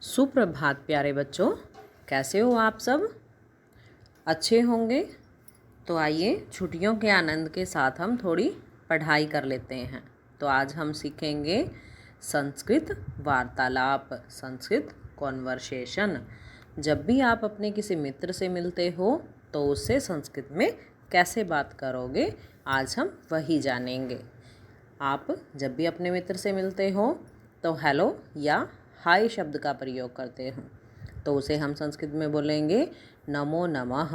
सुप्रभात प्यारे बच्चों, कैसे हो आप सब? अच्छे होंगे। तो आइए छुट्टियों के आनंद के साथ हम थोड़ी पढ़ाई कर लेते हैं। तो आज हम सीखेंगे संस्कृत वार्तालाप, संस्कृत कॉन्वर्सेशन। जब भी आप अपने किसी मित्र से मिलते हो तो उससे संस्कृत में कैसे बात करोगे, आज हम वही जानेंगे। आप जब भी अपने मित्र से मिलते हो तो हेलो या हाय शब्द का प्रयोग करते हो, तो उसे हम संस्कृत में बोलेंगे नमो नमः।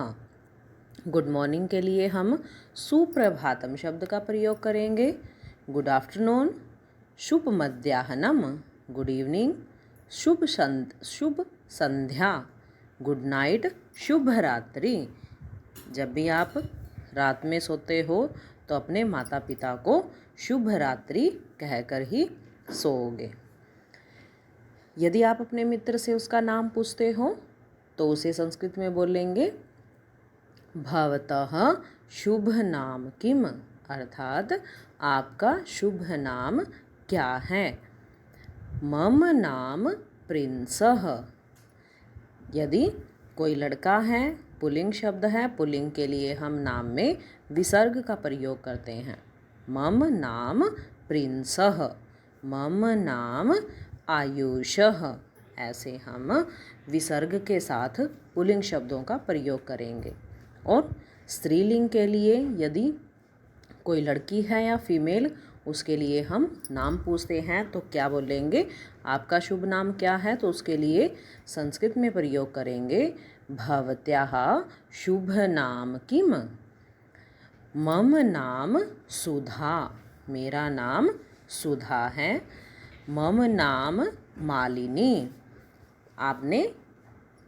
गुड मॉर्निंग के लिए हम सुप्रभातम शब्द का प्रयोग करेंगे। गुड आफ्टरनून, शुभ मध्याह्नम, गुड इवनिंग, शुभ संध्या, गुड नाइट, शुभ रात्रि। जब भी आप रात में सोते हो तो अपने माता पिता को शुभ रात्रि कहकर ही सोओगे। यदि आप अपने मित्र से उसका नाम पूछते हो तो उसे संस्कृत में बोलेंगे भवतः शुभ नाम किम, अर्थात आपका शुभ नाम क्या है। मम नाम प्रिंसः। यदि कोई लड़का है, पुल्लिंग शब्द है, पुल्लिंग के लिए हम नाम में विसर्ग का प्रयोग करते हैं। मम नाम प्रिंसः, मम नाम आयुषः। ऐसे हम विसर्ग के साथ पुल्लिंग शब्दों का प्रयोग करेंगे। और स्त्रीलिंग के लिए यदि कोई लड़की है या फीमेल, उसके लिए हम नाम पूछते हैं तो क्या बोलेंगे, आपका शुभ नाम क्या है? तो उसके लिए संस्कृत में प्रयोग करेंगे भवत्याः शुभ नाम किम। मम नाम सुधा, मेरा नाम सुधा है। मम नाम मालिनी। आपने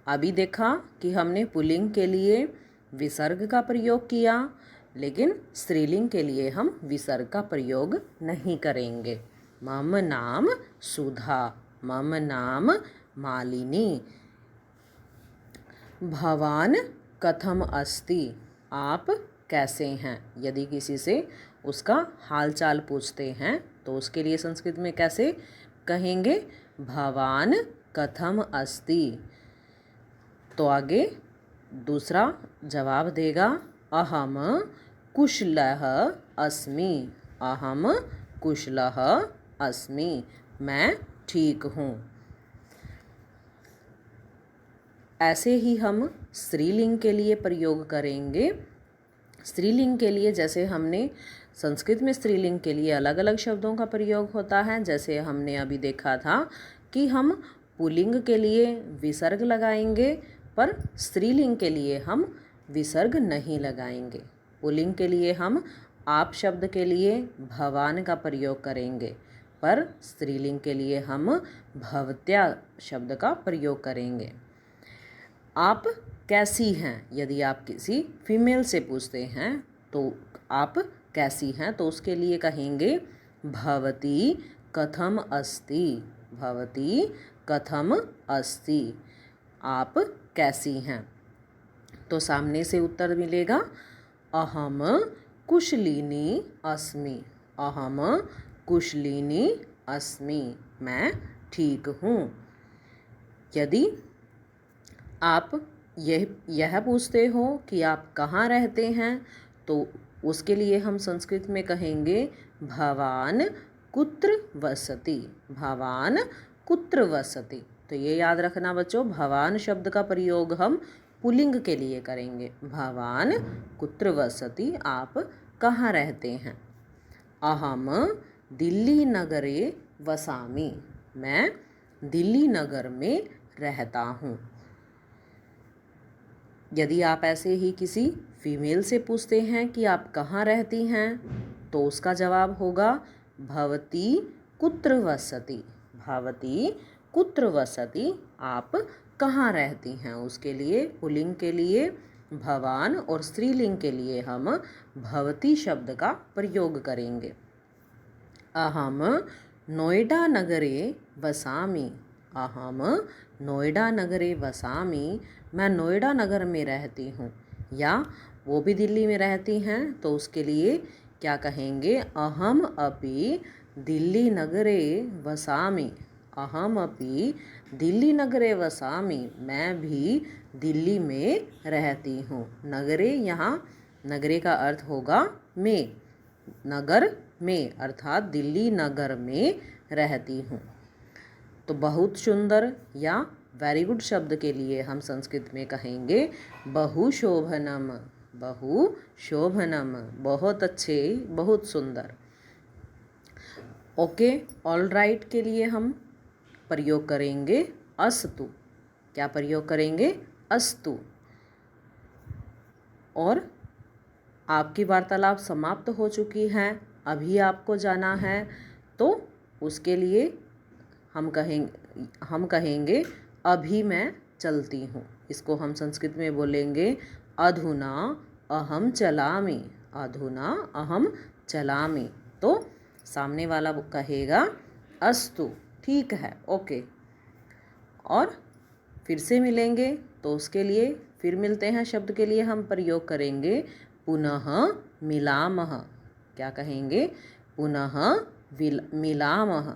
अभी देखा कि हमने पुल्लिंग के लिए विसर्ग का प्रयोग किया, लेकिन स्त्रीलिंग के लिए हम विसर्ग का प्रयोग नहीं करेंगे। मम नाम सुधा, मम नाम मालिनी। भवान कथम अस्ति, आप कैसे हैं? यदि किसी से उसका हाल चाल पूछते हैं तो उसके लिए संस्कृत में कैसे कहेंगे, भवान कथम अस्ति। तो आगे दूसरा जवाब देगा अहम कुशलः अस्मि, अहम कुशलः अस्मि, मैं ठीक हूँ। ऐसे ही हम स्त्रीलिंग के लिए प्रयोग करेंगे। स्त्रीलिंग के लिए जैसे हमने संस्कृत में स्त्रीलिंग के लिए अलग अलग शब्दों का प्रयोग होता है, जैसे हमने अभी देखा था कि हम पुल्लिंग के लिए विसर्ग लगाएंगे पर स्त्रीलिंग के लिए हम विसर्ग नहीं लगाएंगे। पुल्लिंग के लिए हम आप शब्द के लिए भवान का प्रयोग करेंगे, पर स्त्रीलिंग के लिए हम भवत्या शब्द का प्रयोग करेंगे। आप कैसी हैं? यदि आप किसी फीमेल से पूछते हैं तो आप कैसी हैं, तो उसके लिए कहेंगे भवती कथम अस्ति, भवती कथम अस्ति, आप कैसी हैं? तो सामने से उत्तर मिलेगा अहम कुशलिनी अस्मि, अहम कुशलिनी अस्मि, मैं ठीक हूँ। यदि आप यह पूछते हो कि आप कहाँ रहते हैं तो उसके लिए हम संस्कृत में कहेंगे भवान कुत्र वसति, भवान कुत्र वसति। तो ये याद रखना बच्चों, भवान शब्द का प्रयोग हम पुल्लिंग के लिए करेंगे। भवान कुत्र वसति, आप कहाँ रहते हैं। अहम दिल्ली नगरे वसामि, मैं दिल्ली नगर में रहता हूँ। यदि आप ऐसे ही किसी फीमेल से पूछते हैं कि आप कहाँ रहती हैं तो उसका जवाब होगा भवती कुत्र वसति, भवती कुत्र वसति, आप कहाँ रहती हैं। उसके लिए पुल्लिंग के लिए भवान और स्त्रीलिंग के लिए हम भवती शब्द का प्रयोग करेंगे। अहम नोएडा नगरे वसामि, अहम नोएडा नगरे वसामि, मैं नोएडा नगर में रहती हूँ। या वो भी दिल्ली में रहती हैं तो उसके लिए क्या कहेंगे, अहम अपि दिल्ली नगरे वसामि, अहम अपि दिल्ली नगरे वसामि, मैं भी दिल्ली में रहती हूँ। नगरे, यहाँ नगरे का अर्थ होगा में, नगर में, अर्थात दिल्ली नगर में रहती हूँ। तो बहुत सुंदर या वेरी गुड शब्द के लिए हम संस्कृत में कहेंगे बहुशोभनम। बहुशोभनम, बहुत अच्छे, बहुत सुंदर। ओके, ऑल राइट के लिए हम प्रयोग करेंगे अस्तु। क्या प्रयोग करेंगे? अस्तु। और आपकी वार्तालाप समाप्त हो चुकी है, अभी आपको जाना है, तो उसके लिए हम कहेंगे अभी मैं चलती हूँ। इसको हम संस्कृत में बोलेंगे अधुना अहम चलामि। अधुना अहम चलामि। तो सामने वाला कहेगा अस्तु, ठीक है, ओके। और फिर से मिलेंगे तो उसके लिए फिर मिलते हैं शब्द के लिए हम प्रयोग करेंगे पुनः मिलामः। क्या कहेंगे? पुनः मिलामः।